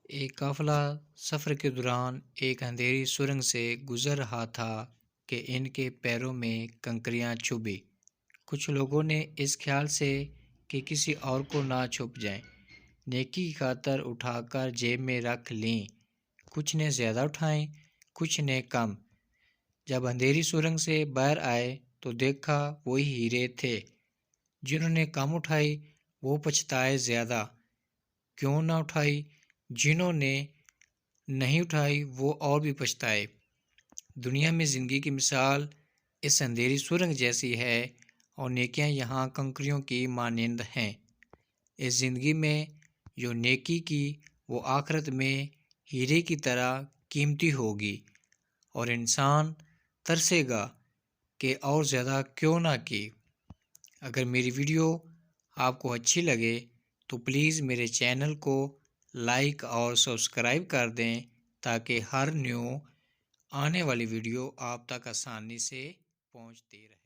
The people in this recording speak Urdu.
ایک قافلہ سفر کے دوران ایک اندھیری سرنگ سے گزر رہا تھا کہ ان کے پیروں میں کنکریاں چبھی۔ کچھ لوگوں نے اس خیال سے کہ کسی اور کو نہ چھپ جائیں، نیکی کی خاطر اٹھا کر جیب میں رکھ لیں۔ کچھ نے زیادہ اٹھائیں، کچھ نے کم۔ جب اندھیری سرنگ سے باہر آئے تو دیکھا وہی ہیرے تھے۔ جنہوں نے کم اٹھائی وہ پچھتائے زیادہ کیوں نہ اٹھائی، جنہوں نے نہیں اٹھائی وہ اور بھی پچھتائے۔ دنیا میں زندگی کی مثال اس اندھیری سرنگ جیسی ہے اور نیکیاں یہاں کنکریوں کی مانند ہیں۔ اس زندگی میں جو نیکی کی وہ آخرت میں ہیرے کی طرح قیمتی ہوگی، اور انسان ترسے گا کہ اور زیادہ کیوں نہ کی۔ اگر میری ویڈیو آپ کو اچھی لگے تو پلیز میرے چینل کو لائک اور سبسکرائب کر دیں تاکہ ہر نیو آنے والی ویڈیو آپ تک آسانی سے پہنچتی رہے۔